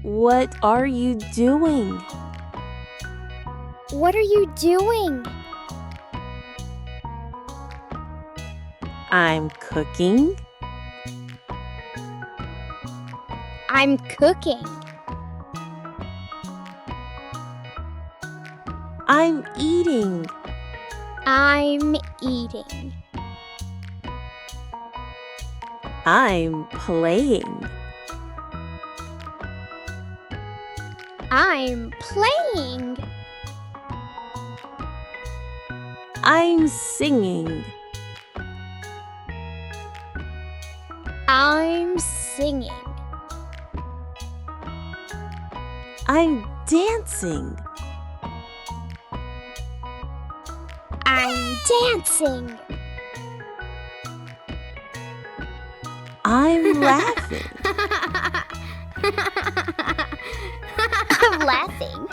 What are you doing? What are you doing? I'm cooking. I'm cooking. I'm eating. I'm eating. I'm playing. I'm playing. I'm singing. I'm singing. I'm dancing. I'm dancing. I'm laughing. I'm laughing.